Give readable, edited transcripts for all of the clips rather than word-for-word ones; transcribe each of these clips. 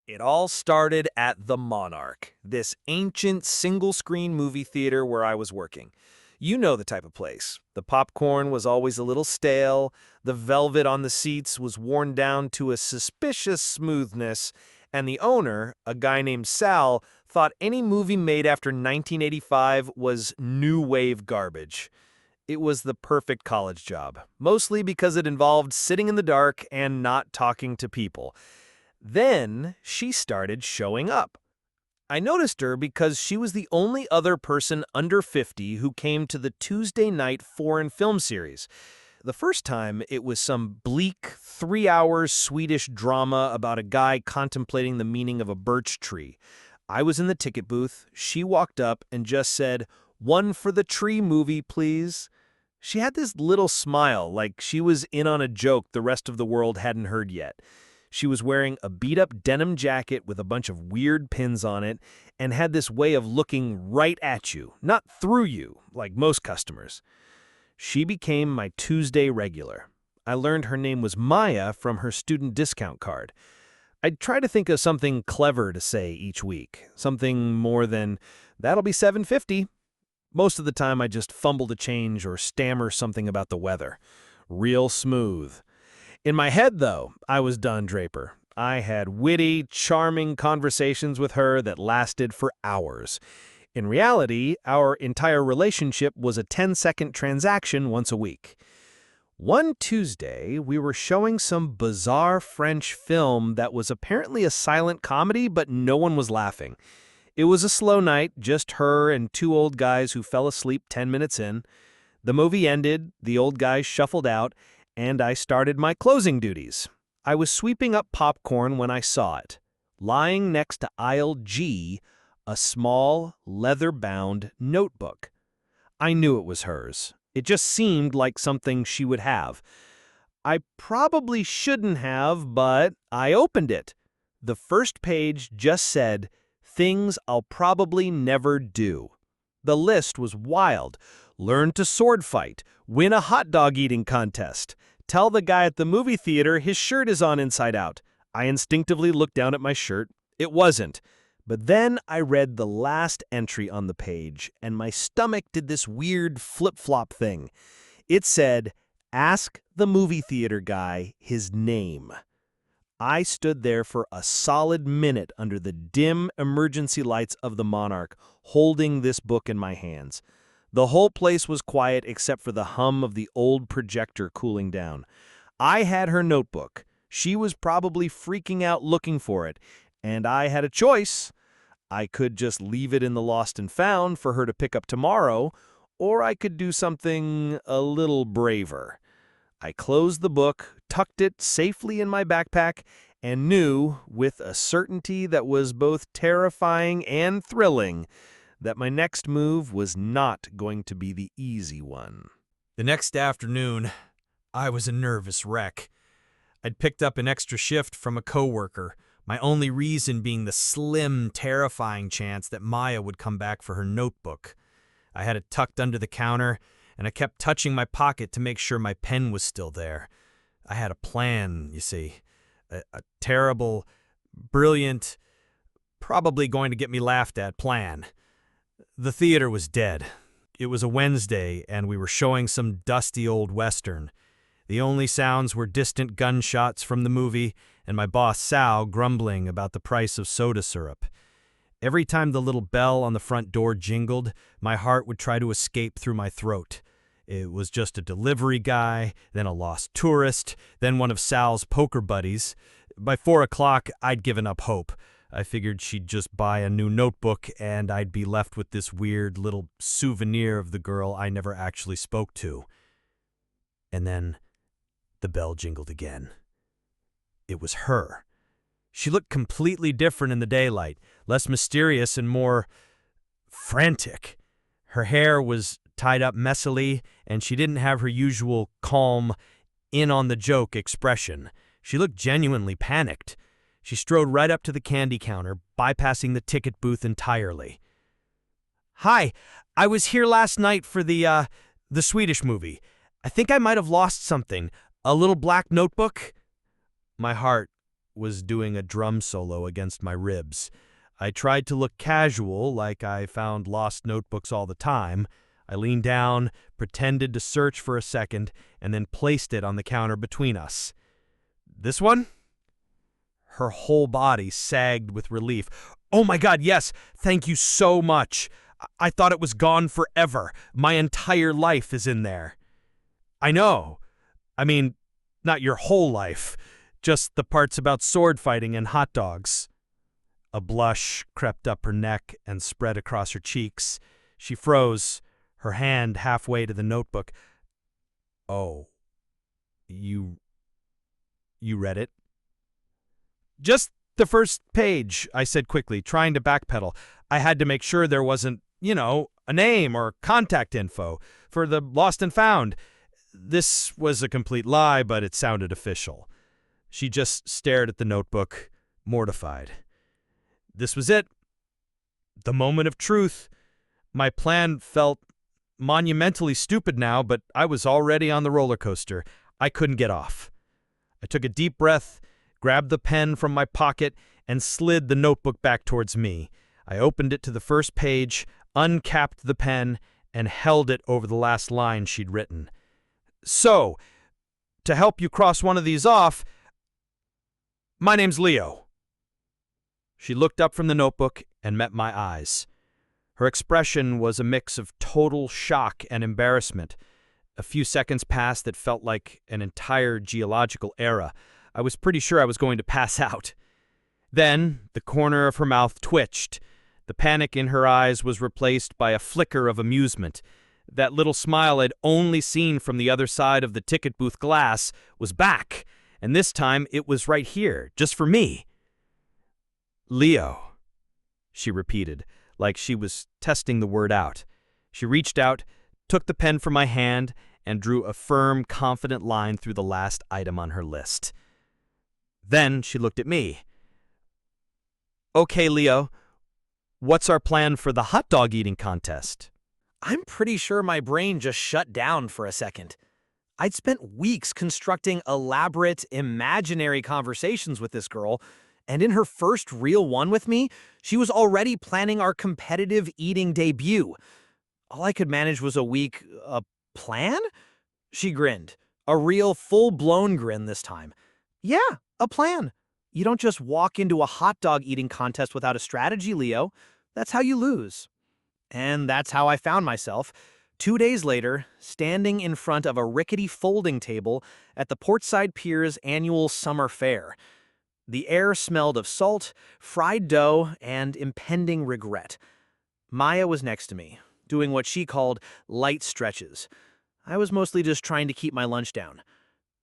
It all started at the Monarch, this ancient single-screen movie theater where I was working. You know the type of place. The popcorn was always a little stale, the velvet on the seats was worn down to a suspicious smoothness, and the owner, a guy named Sal, thought any movie made after 1985 was new wave garbage. It was the perfect college job, mostly because it involved sitting in the dark and not talking to people. Then she started showing up. I noticed her because she was the only other person under 50 who came to the Tuesday night foreign film series. The first time, it was some bleak, 3-hour Swedish drama about a guy contemplating the meaning of a birch tree. I was in the ticket booth. She walked up and just said, "One for the tree movie, please." She had this little smile, like she was in on a joke the rest of the world hadn't heard yet. She was wearing a beat-up denim jacket with a bunch of weird pins on it and had this way of looking right at you, not through you, like most customers. She became my Tuesday regular. I learned her name was Maya from her student discount card. I'd try to think of something clever to say each week, something more than, "That'll be $7.50. Most of the time I just fumble to change or stammer something about the weather. Real smooth. In my head, though, I was done Draper. I had witty, charming conversations with her that lasted for hours. In reality, our entire relationship was a 10-second transaction once a week. One Tuesday, we were showing some bizarre French film that was apparently a silent comedy, but no one was laughing. It was a slow night, just her and two old guys who fell asleep 10 minutes in. The movie ended, the old guys shuffled out, and I started my closing duties. I was sweeping up popcorn when I saw it. Lying next to aisle G, a small, leather-bound notebook. I knew it was hers. It just seemed like something she would have. I probably shouldn't have, but I opened it. The first page just said, "Things I'll probably never do." The list was wild. Learn to sword fight. Win a hot dog eating contest. Tell the guy at the movie theater his shirt is on inside out. I instinctively looked down at my shirt. It wasn't. But then I read the last entry on the page, and my stomach did this weird flip-flop thing. It said, "Ask the movie theater guy his name." I stood there for a solid minute under the dim emergency lights of the Monarch, holding this book in my hands. The whole place was quiet except for the hum of the old projector cooling down. I had her notebook. She was probably freaking out looking for it, and I had a choice. I could just leave it in the lost and found for her to pick up tomorrow, or I could do something a little braver. I closed the book, tucked it safely in my backpack, and knew, with a certainty that was both terrifying and thrilling, that my next move was not going to be the easy one. The next afternoon, I was a nervous wreck. I'd picked up an extra shift from a coworker, my only reason being the slim, terrifying chance that Maya would come back for her notebook. I had it tucked under the counter, and I kept touching my pocket to make sure my pen was still there. I had a plan, you see. A terrible, brilliant, probably going to get me laughed at plan. The theater was dead. It was a Wednesday, and we were showing some dusty old Western. The only sounds were distant gunshots from the movie and my boss Sal grumbling about the price of soda syrup. Every time the little bell on the front door jingled, my heart would try to escape through my throat. It was just a delivery guy, then a lost tourist, then one of Sal's poker buddies. By 4 o'clock, I'd given up hope. I figured she'd just buy a new notebook and I'd be left with this weird little souvenir of the girl I never actually spoke to. And then the bell jingled again. It was her. She looked completely different in the daylight, less mysterious and more frantic. Her hair was tied up messily, and she didn't have her usual calm, in-on-the-joke expression. She looked genuinely panicked. She strode right up to the candy counter, bypassing the ticket booth entirely. "Hi, I was here last night for the Swedish movie. I think I might have lost something. A little black notebook?" My heart was doing a drum solo against my ribs. I tried to look casual, like I found lost notebooks all the time. I leaned down, pretended to search for a second, and then placed it on the counter between us. This one? Her whole body sagged with relief. Oh my God, yes! Thank you so much! I thought it was gone forever. My entire life is in there. I know. I mean, not your whole life. Just the parts about sword fighting and hot dogs. A blush crept up her neck and spread across her cheeks. She froze, her hand halfway to the notebook. Oh, you read it? Just the first page, I said quickly, trying to backpedal. I had to make sure there wasn't, a name or contact info for the lost and found. This was a complete lie, but it sounded official. She just stared at the notebook, mortified. This was it. The moment of truth. My plan felt monumentally stupid now, but I was already on the roller coaster. I couldn't get off. I took a deep breath, grabbed the pen from my pocket, and slid the notebook back towards me. I opened it to the first page, uncapped the pen, and held it over the last line she'd written. So, to help you cross one of these off, my name's Leo. She looked up from the notebook and met my eyes. Her expression was a mix of total shock and embarrassment. A few seconds passed that felt like an entire geological era. I was pretty sure I was going to pass out. Then, the corner of her mouth twitched. The panic in her eyes was replaced by a flicker of amusement. That little smile I'd only seen from the other side of the ticket booth glass was back, and this time it was right here, just for me. Leo, she repeated, like she was testing the word out. She reached out, took the pen from my hand, and drew a firm, confident line through the last item on her list. Then she looked at me. Okay, Leo, what's our plan for the hot dog eating contest? I'm pretty sure my brain just shut down for a second. I'd spent weeks constructing elaborate, imaginary conversations with this girl, and in her first real one with me, she was already planning our competitive eating debut. All I could manage was a weak, plan? She grinned. A real, full-blown grin this time. Yeah, a plan. You don't just walk into a hot dog eating contest without a strategy, Leo. That's how you lose. And that's how I found myself, 2 days later, standing in front of a rickety folding table at the Portside Pier's annual summer fair. The air smelled of salt, fried dough, and impending regret. Maya was next to me, doing what she called light stretches. I was mostly just trying to keep my lunch down.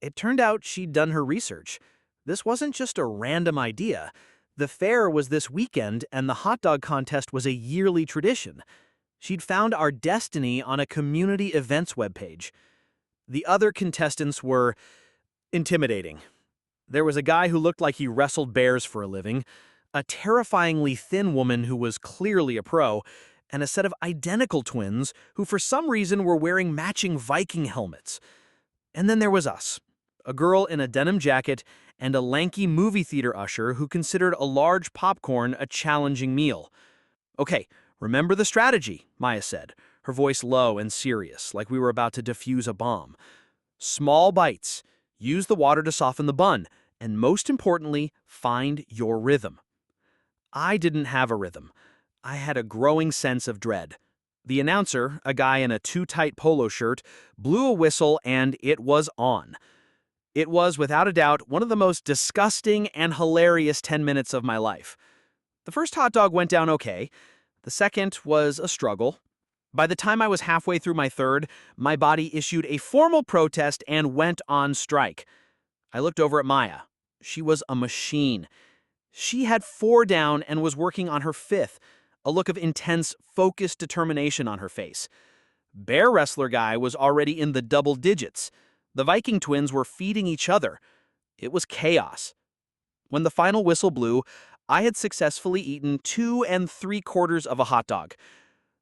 It turned out she'd done her research. This wasn't just a random idea. The fair was this weekend, and the hot dog contest was a yearly tradition. She'd found our destiny on a community events webpage. The other contestants were intimidating. There was a guy who looked like he wrestled bears for a living, a terrifyingly thin woman who was clearly a pro, and a set of identical twins who for some reason were wearing matching Viking helmets. And then there was us, a girl in a denim jacket and a lanky movie theater usher who considered a large popcorn a challenging meal. Okay, remember the strategy, Maya said, her voice low and serious, like we were about to defuse a bomb. Small bites. Use the water to soften the bun, and most importantly, find your rhythm. I didn't have a rhythm. I had a growing sense of dread. The announcer, a guy in a too-tight polo shirt, blew a whistle and it was on. It was, without a doubt, one of the most disgusting and hilarious 10 minutes of my life. The first hot dog went down okay. The second was a struggle. By the time I was halfway through my third, my body issued a formal protest and went on strike. I looked over at Maya. She was a machine. She had 4 down and was working on her 5th, a look of intense, focused determination on her face. Bear wrestler guy was already in the double digits. The Viking twins were feeding each other. It was chaos. When the final whistle blew, I had successfully eaten 2 3/4 of a hot dog.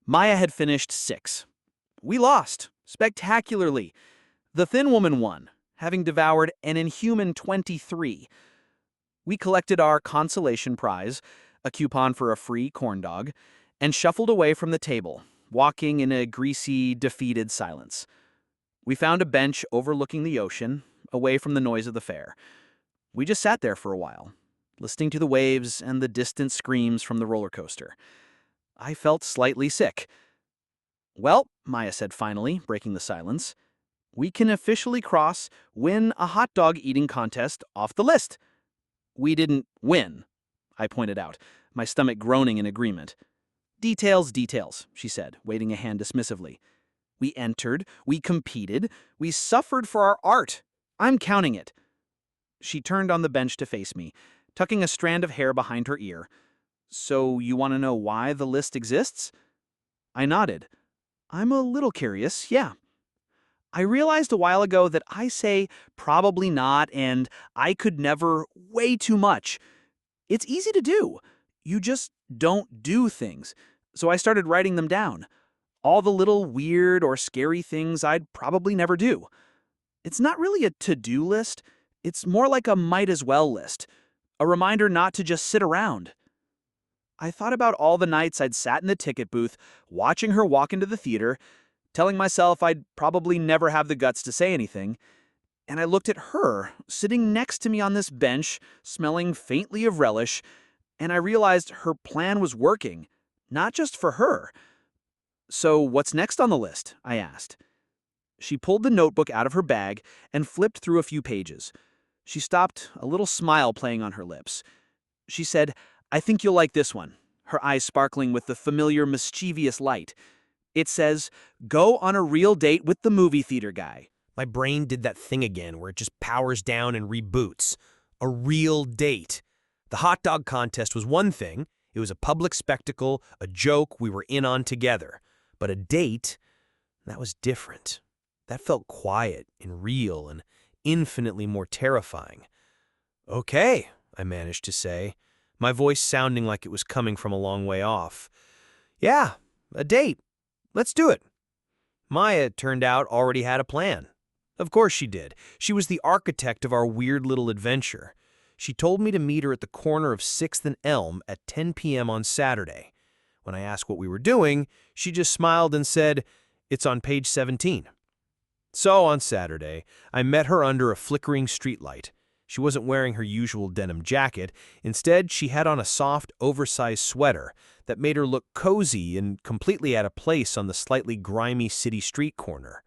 Maya had finished 6. We lost, spectacularly. The thin woman won, having devoured an inhuman 23. We collected our consolation prize, a coupon for a free corn dog, and shuffled away from the table, walking in a greasy, defeated silence. We found a bench overlooking the ocean, away from the noise of the fair. We just sat there for a while, listening to the waves and the distant screams from the roller coaster. I felt slightly sick. Well, Maya said finally, breaking the silence, we can officially cross win a hot dog eating contest off the list. We didn't win, I pointed out, my stomach groaning in agreement. Details, details, she said, waving a hand dismissively. We entered, we competed, we suffered for our art. I'm counting it. She turned on the bench to face me, tucking a strand of hair behind her ear. So you want to know why the list exists? I nodded. I'm a little curious, yeah. I realized a while ago that I say probably not and I could never way too much. It's easy to do. You just don't do things. So I started writing them down. All the little weird or scary things I'd probably never do. It's not really a to-do list. It's more like a might as well list. A reminder not to just sit around. I thought about all the nights I'd sat in the ticket booth, watching her walk into the theater, telling myself I'd probably never have the guts to say anything, and I looked at her, sitting next to me on this bench, smelling faintly of relish, and I realized her plan was working, not just for her. So what's next on the list? I asked. She pulled the notebook out of her bag and flipped through a few pages. She stopped, a little smile playing on her lips. She said, I think you'll like this one, her eyes sparkling with the familiar mischievous light. It says, go on a real date with the movie theater guy. My brain did that thing again where it just powers down and reboots. A real date. The hot dog contest was one thing. It was a public spectacle, a joke we were in on together. But a date, that was different. That felt quiet and real and infinitely more terrifying. Okay, I managed to say, my voice sounding like it was coming from a long way off. Yeah, a date. Let's do it. Maya, it turned out, already had a plan. Of course she did. She was the architect of our weird little adventure. She told me to meet her at the corner of 6th and Elm at 10 p.m. on Saturday. When I asked what we were doing, she just smiled and said, it's on page 17. So on Saturday, I met her under a flickering streetlight. She wasn't wearing her usual denim jacket. Instead, she had on a soft, oversized sweater that made her look cozy and completely out of place on the slightly grimy city street corner.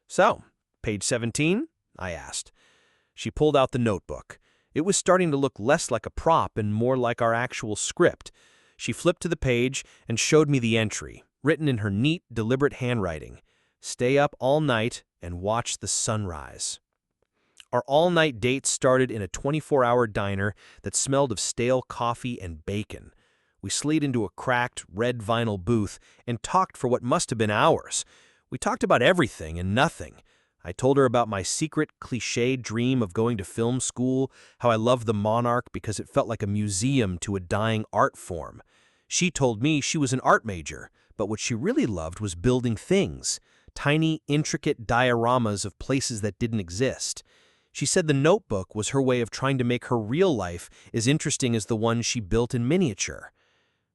So, page 17? I asked. She pulled out the notebook. It was starting to look less like a prop and more like our actual script. She flipped to the page and showed me the entry, written in her neat, deliberate handwriting. Stay up all night and watch the sunrise. Our all-night date started in a 24-hour diner that smelled of stale coffee and bacon. We slid into a cracked, red vinyl booth and talked for what must have been hours. We talked about everything and nothing. I told her about my secret, cliché dream of going to film school, how I loved the Monarch because it felt like a museum to a dying art form. She told me she was an art major, but what she really loved was building things, tiny, intricate dioramas of places that didn't exist. She said the notebook was her way of trying to make her real life as interesting as the one she built in miniature.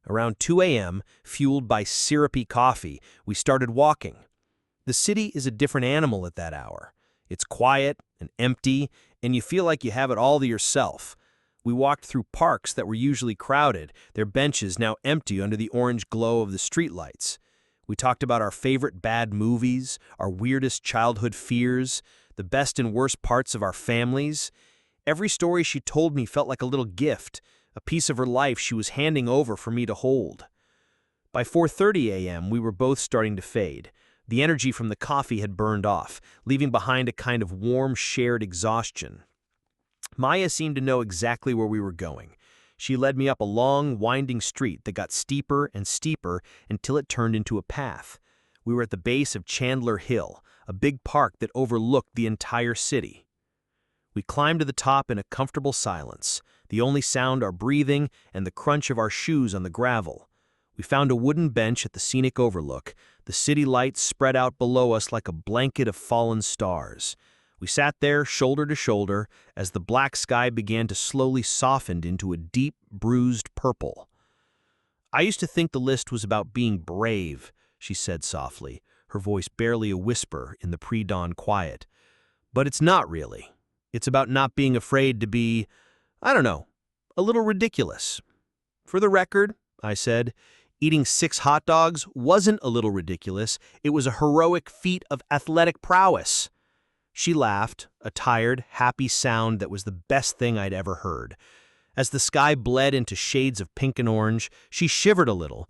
Around 2 a.m., fueled by syrupy coffee, we started walking. The city is a different animal at that hour. It's quiet and empty, and you feel like you have it all to yourself. We walked through parks that were usually crowded, their benches now empty under the orange glow of the streetlights. We talked about our favorite bad movies, our weirdest childhood fears, the best and worst parts of our families. Every story she told me felt like a little gift, a piece of her life she was handing over for me to hold. By 4:30 a.m., we were both starting to fade. The energy from the coffee had burned off, leaving behind a kind of warm, shared exhaustion. Maya seemed to know exactly where we were going. She led me up a long, winding street that got steeper and steeper until it turned into a path. We were at the base of Chandler Hill, a big park that overlooked the entire city. We climbed to the top in a comfortable silence, the only sound our breathing and the crunch of our shoes on the gravel. We found a wooden bench at the scenic overlook, the city lights spread out below us like a blanket of fallen stars. We sat there shoulder to shoulder as the black sky began to slowly soften into a deep, bruised purple. I used to think the list was about being brave, she said softly, her voice barely a whisper in the pre-dawn quiet. But it's not really. It's about not being afraid to be, I don't know, a little ridiculous. For the record, I said, eating 6 hot dogs wasn't a little ridiculous. It was a heroic feat of athletic prowess. She laughed, a tired, happy sound that was the best thing I'd ever heard. As the sky bled into shades of pink and orange, she shivered a little.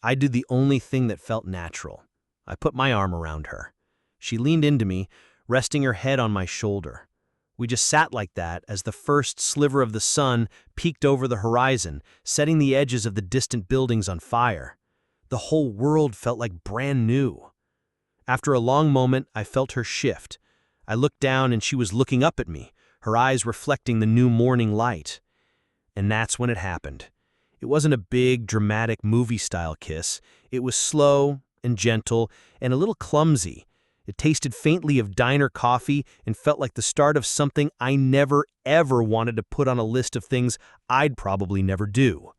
I did the only thing that felt natural. I put my arm around her. She leaned into me, resting her head on my shoulder. We just sat like that as the first sliver of the sun peeked over the horizon, setting the edges of the distant buildings on fire. The whole world felt like brand new. After a long moment, I felt her shift. I looked down and she was looking up at me, her eyes reflecting the new morning light. And that's when it happened. It wasn't a big, dramatic movie-style kiss. It was slow and gentle and a little clumsy. It tasted faintly of diner coffee and felt like the start of something I never, ever wanted to put on a list of things I'd probably never do.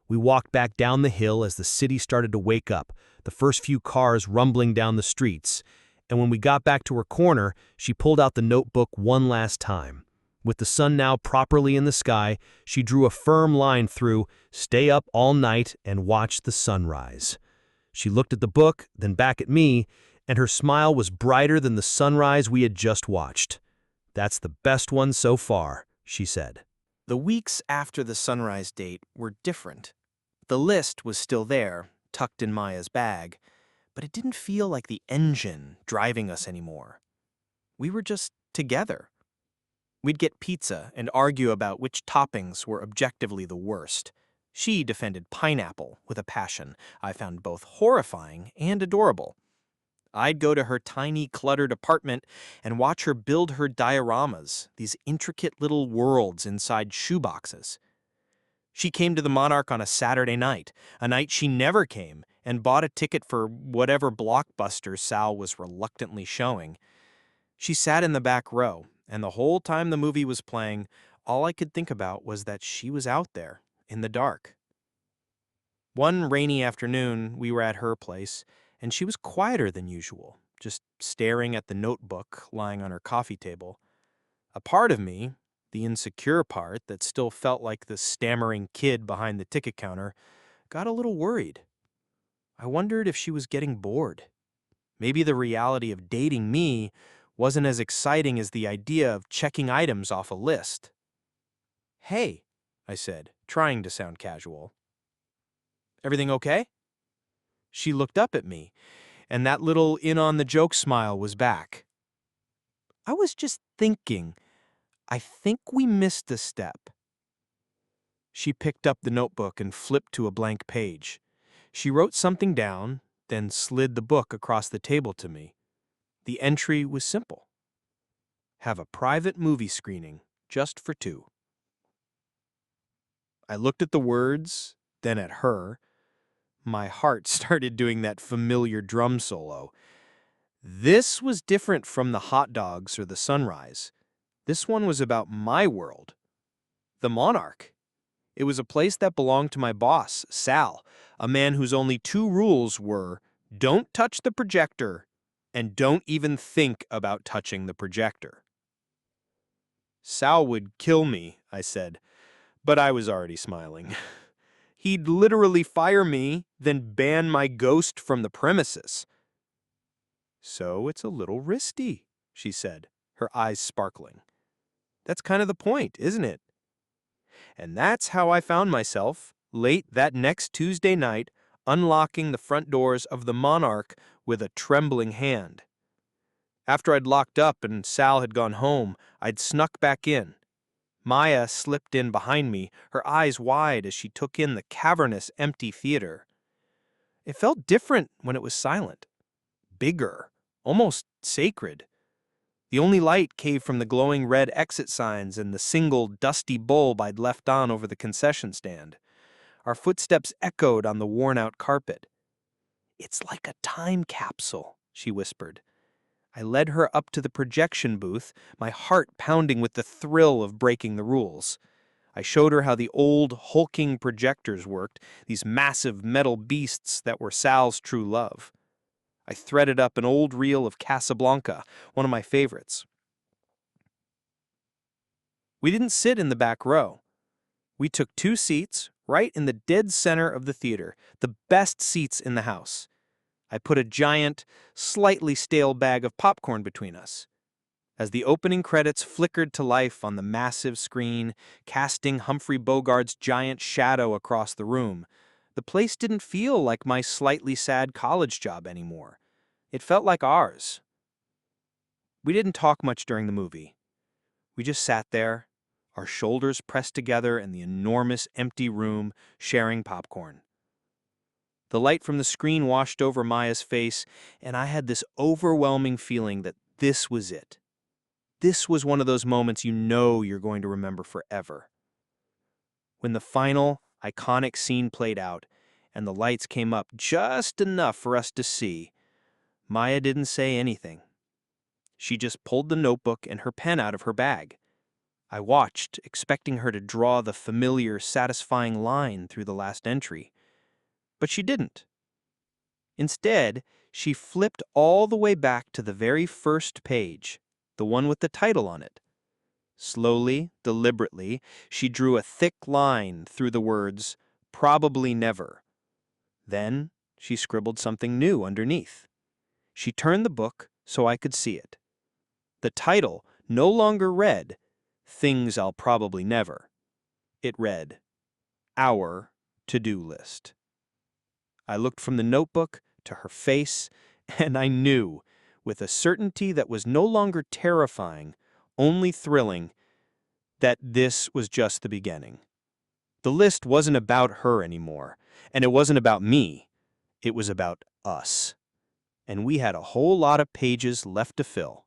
We walked back down the hill as the city started to wake up, the first few cars rumbling down the streets. And when we got back to her corner, she pulled out the notebook one last time. With the sun now properly in the sky, she drew a firm line through, "Stay up all night and watch the sunrise." She looked at the book, then back at me, and her smile was brighter than the sunrise we had just watched. "That's the best one so far," she said. The weeks after the sunrise date were different. The list was still there, tucked in Maya's bag, but it didn't feel like the engine driving us anymore. We were just together. We'd get pizza and argue about which toppings were objectively the worst. She defended pineapple with a passion I found both horrifying and adorable. I'd go to her tiny, cluttered apartment and watch her build her dioramas, these intricate little worlds inside shoeboxes. She came to the Monarch on a Saturday night, a night she never came, and bought a ticket for whatever blockbuster Sal was reluctantly showing. She sat in the back row, and the whole time the movie was playing, all I could think about was that she was out there, in the dark. One rainy afternoon, we were at her place, and she was quieter than usual, just staring at the notebook lying on her coffee table. A part of me, the insecure part that still felt like the stammering kid behind the ticket counter, got a little worried. I wondered if she was getting bored. Maybe the reality of dating me wasn't as exciting as the idea of checking items off a list. "Hey," I said, trying to sound casual. "Everything okay?" She looked up at me, and that little in-on-the-joke smile was back. "I was just thinking, I think we missed a step." She picked up the notebook and flipped to a blank page. She wrote something down, then slid the book across the table to me. The entry was simple. "Have a private movie screening, just for 2. I looked at the words, then at her. My heart started doing that familiar drum solo. This was different from the hot dogs or the sunrise. This one was about my world. The Monarch. It was a place that belonged to my boss, Sal, a man whose only 2 rules were, don't touch the projector, and don't even think about touching the projector. "Sal would kill me," I said, but I was already smiling. He'd literally fire me, then ban my ghost from the premises. "So it's a little risky," she said, her eyes sparkling. "That's kind of the point, isn't it?" And that's how I found myself, late that next Tuesday night, unlocking the front doors of the Monarch with a trembling hand. After I'd locked up and Sal had gone home, I'd snuck back in. Maya slipped in behind me, her eyes wide as she took in the cavernous, empty theater. It felt different when it was silent. Bigger, almost sacred. The only light came from the glowing red exit signs and the single, dusty bulb I'd left on over the concession stand. Our footsteps echoed on the worn-out carpet. "It's like a time capsule," she whispered. I led her up to the projection booth, my heart pounding with the thrill of breaking the rules. I showed her how the old, hulking projectors worked, these massive metal beasts that were Sal's true love. I threaded up an old reel of Casablanca, one of my favorites. We didn't sit in the back row. We took 2 seats, right in the dead center of the theater, the best seats in the house. I put a giant, slightly stale bag of popcorn between us. As the opening credits flickered to life on the massive screen, casting Humphrey Bogart's giant shadow across the room, the place didn't feel like my slightly sad college job anymore. It felt like ours. We didn't talk much during the movie. We just sat there, our shoulders pressed together in the enormous empty room, sharing popcorn. The light from the screen washed over Maya's face, and I had this overwhelming feeling that this was it. This was one of those moments you know you're going to remember forever. When the final, iconic scene played out, and the lights came up just enough for us to see, Maya didn't say anything. She just pulled the notebook and her pen out of her bag. I watched, expecting her to draw the familiar, satisfying line through the last entry. But she didn't. Instead, she flipped all the way back to the very first page, the one with the title on it. Slowly, deliberately, she drew a thick line through the words, "Probably never." Then, she scribbled something new underneath. She turned the book so I could see it. The title no longer read, "Things I'll Probably Never." It read, "Our To-Do List." I looked from the notebook to her face, and I knew, with a certainty that was no longer terrifying, only thrilling, that this was just the beginning. The list wasn't about her anymore, and it wasn't about me. It was about us. And we had a whole lot of pages left to fill.